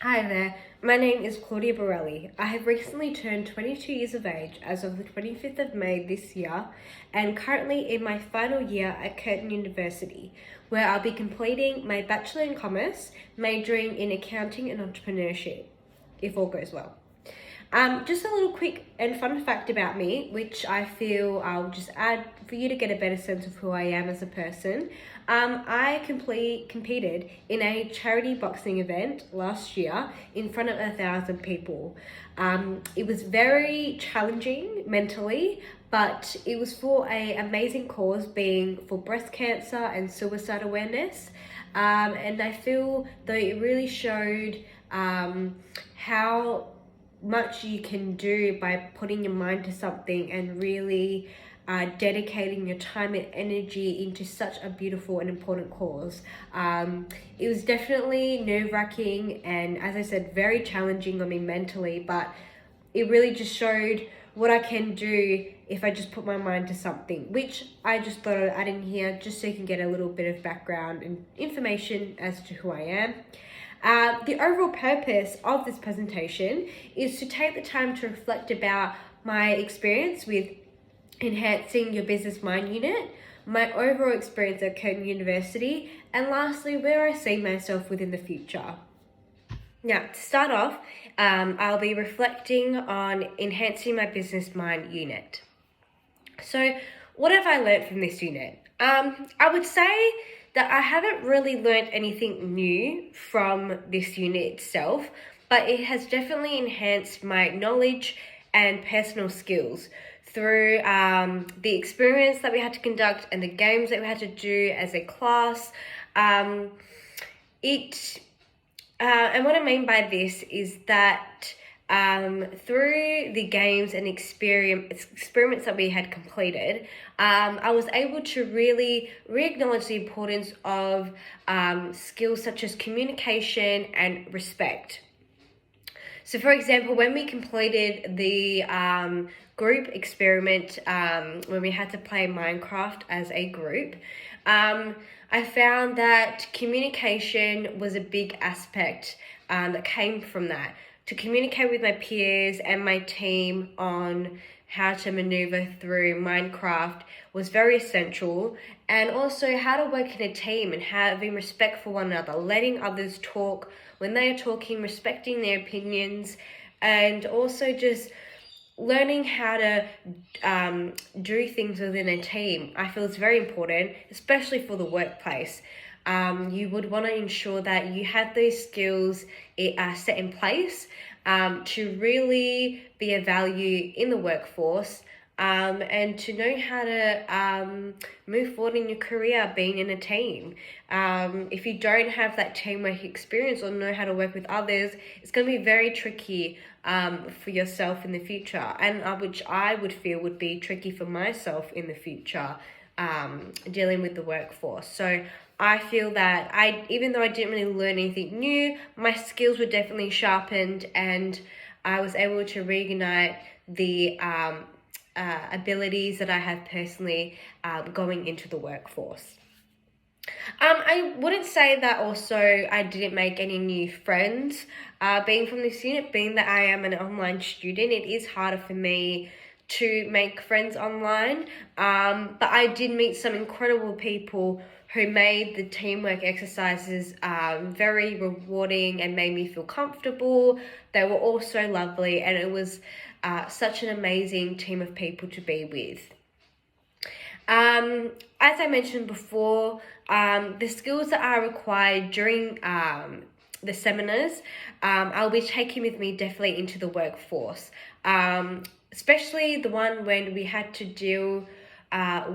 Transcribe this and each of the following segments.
Hi there, my name is Claudia Borelli. I have recently turned 22 years of age as of the 25th of May this year and currently in my final year at Curtin University, where I'll be completing my Bachelor in Commerce, majoring in Accounting and Entrepreneurship, if all goes well. Just a little quick and fun fact about me, which I feel I'll just add for you to get a better sense of who I am as a person. I competed in a charity boxing event last year in front of 1,000 people. It was very challenging mentally, but it was for an amazing cause, being for breast cancer and suicide awareness. And I feel that it really showed how much you can do by putting your mind to something and really dedicating your time and energy into such a beautiful and important cause. It was definitely nerve-wracking and, as I said, very challenging on me mentally, but it really just showed what I can do if I just put my mind to something, which I just thought I'd add in here just so you can get a little bit of background and information as to who I am. The overall purpose of this presentation is to take the time to reflect about my experience with enhancing your business mind unit, my overall experience at Curtin University, and lastly, where I see myself within the future. Now, to start off, I'll be reflecting on enhancing my business mind unit. So, what have I learned from this unit? I would say that I haven't really learned anything new from this unit itself, but it has definitely enhanced my knowledge and personal skills through the experience that we had to conduct and the games that we had to do as a class. And what I mean by this is that through the games and experiments that we had completed, I was able to really re-acknowledge the importance of skills such as communication and respect. So, for example, when we completed the group experiment, when we had to play Minecraft as a group, I found that communication was a big aspect that came from that. To communicate with my peers and my team on how to maneuver through Minecraft was very essential, and also how to work in a team and having respect for one another, letting others talk when they are talking, respecting their opinions, and also just learning how to do things within a team. I feel it's very important, especially for the workplace. You would want to ensure that you have those skills set in place to really be of value in the workforce, and to know how to move forward in your career being in a team. If you don't have that teamwork experience or know how to work with others, it's going to be very tricky for yourself in the future, and which I would feel would be tricky for myself in the future, dealing with the workforce. So I feel that even though I didn't really learn anything new, my skills were definitely sharpened, and I was able to reignite the abilities that I have personally going into the workforce. I wouldn't say that also I didn't make any new friends being from this unit, being that I am an online student. It is harder for me to make friends online, but I did meet some incredible people who made the teamwork exercises very rewarding and made me feel comfortable. They were all so lovely, and it was such an amazing team of people to be with. As I mentioned before, the skills that are required during the seminars, I'll be taking with me definitely into the workforce, especially the one when we had to deal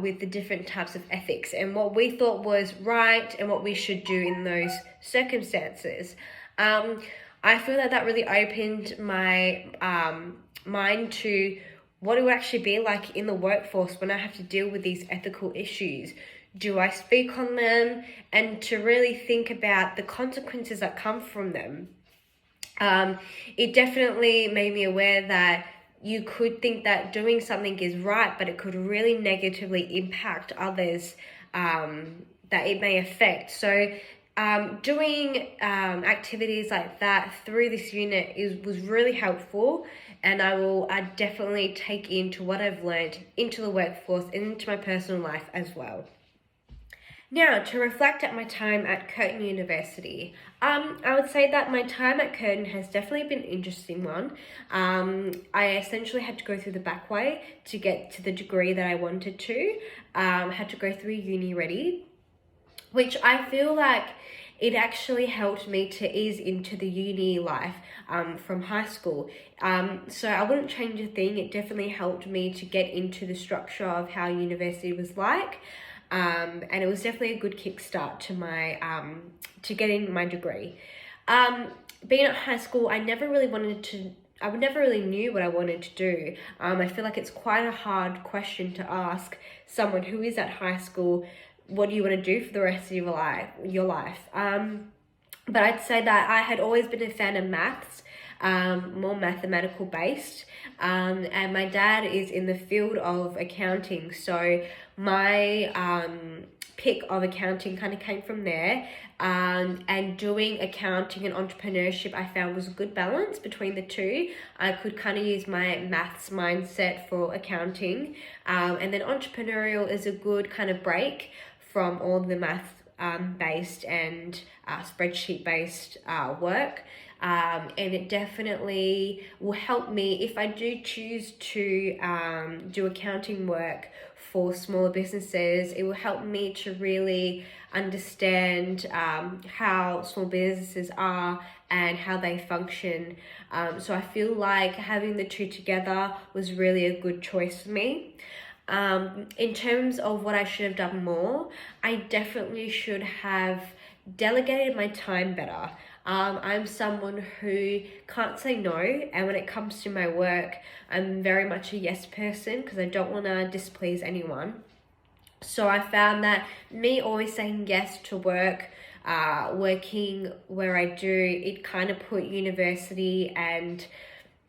with the different types of ethics and what we thought was right and what we should do in those circumstances. I feel that really opened my mind to what it would actually be like in the workforce when I have to deal with these ethical issues. Do I speak on them? And to really think about the consequences that come from them. It definitely made me aware that you could think that doing something is right, but it could really negatively impact others that it may affect. So doing activities like that through this unit was really helpful, and I definitely take into what I've learned into the workforce and into my personal life as well. Now, to reflect at my time at Curtin University, I would say that my time at Curtin has definitely been an interesting one. I essentially had to go through the back way to get to the degree that I wanted to. Had to go through uni ready, which I feel like it actually helped me to ease into the uni life from high school. So I wouldn't change a thing. It definitely helped me to get into the structure of how university was like. And it was definitely a good kickstart to my to getting my degree. Being at high school, I never really knew what I wanted to do. I feel like it's quite a hard question to ask someone who is at high school, what do you want to do for the rest of your life? But I'd say that I had always been a fan of maths, more mathematical based, and my dad is in the field of accounting, so my pick of accounting kind of came from there. And doing accounting and entrepreneurship, I found was a good balance between the two. I could kind of use my maths mindset for accounting, and then entrepreneurial is a good kind of break from all the math based and spreadsheet based work. And it definitely will help me if I do choose to do accounting work for smaller businesses. It will help me to really understand how small businesses are and how they function. So I feel like having the two together was really a good choice for me. In terms of what I should have done more, I definitely should have delegated my time better. I'm someone who can't say no, and when it comes to my work, I'm very much a yes person because I don't want to displease anyone. So I found that me always saying yes to work, working where I do, it kind of put university and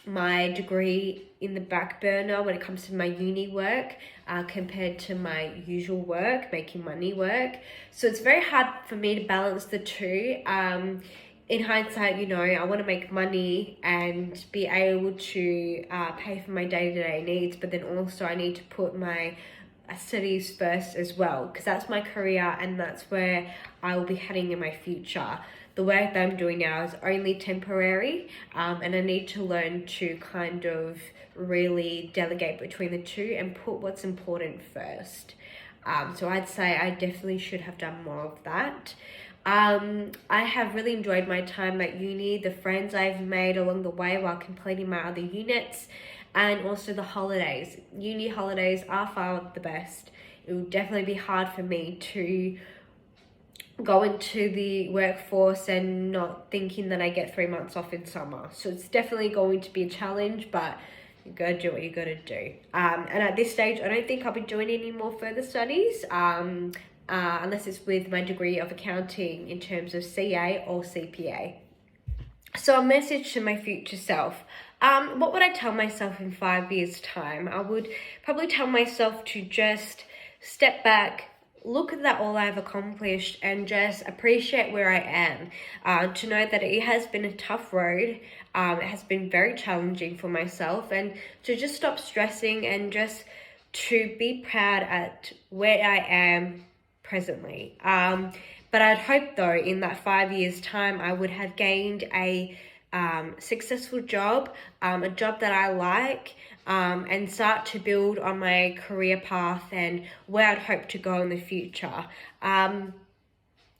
my degree in the back burner when it comes to my uni work compared to my usual work, making money work. So it's very hard for me to balance the two. In hindsight, I want to make money and be able to pay for my day-to-day needs, but then also I need to put my studies first as well, because that's my career and that's where I will be heading in my future. The work that I'm doing now is only temporary, and I need to learn to kind of really delegate between the two and put what's important first. So I'd say I definitely should have done more of that. I have really enjoyed my time at uni, the friends I've made along the way while completing my other units, and also the holidays. Uni holidays are far the best. It would definitely be hard for me to go into the workforce and not thinking that I get 3 months off in summer. So it's definitely going to be a challenge, but you gotta do what you gotta do. And at this stage, I don't think I'll be doing any more further studies, unless it's with my degree of accounting in terms of CA or CPA. So a message to my future self. What would I tell myself in 5 years' time? I would probably tell myself to just step back, look at that all I've accomplished, and just appreciate where I am. To know that it has been a tough road. It has been very challenging for myself, and to just stop stressing and just to be proud at where I am presently. But I'd hope though in that 5 years' time I would have gained a successful job, a job that I like, and start to build on my career path and where I'd hope to go in the future. And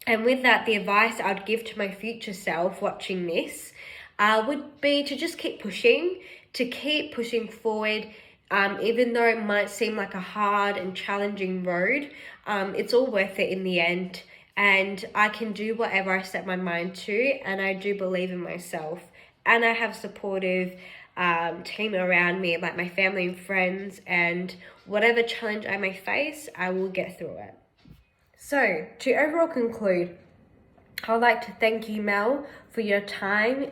with that, the advice I'd give to my future self watching this would be to just keep pushing, to keep pushing forward. Even though it might seem like a hard and challenging road, it's all worth it in the end. And I can do whatever I set my mind to, and I do believe in myself. And I have supportive team around me, like my family and friends, and whatever challenge I may face, I will get through it. So, to overall conclude, I'd like to thank you, Mel, for your time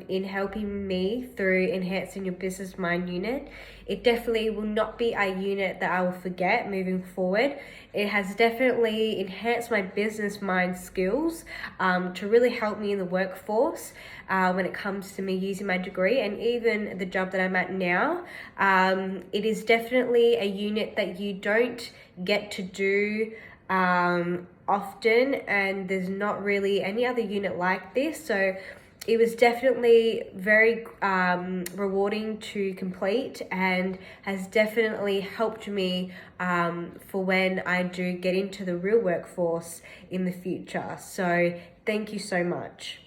in helping me through enhancing your business mind unit. It definitely will not be a unit that I will forget moving forward. It has definitely enhanced my business mind skills to really help me in the workforce when it comes to me using my degree, and even the job that I'm at now. It is definitely a unit that you don't get to do often, and there's not really any other unit like this, so it was definitely very rewarding to complete, and has definitely helped me for when I do get into the real workforce in the future. So thank you so much.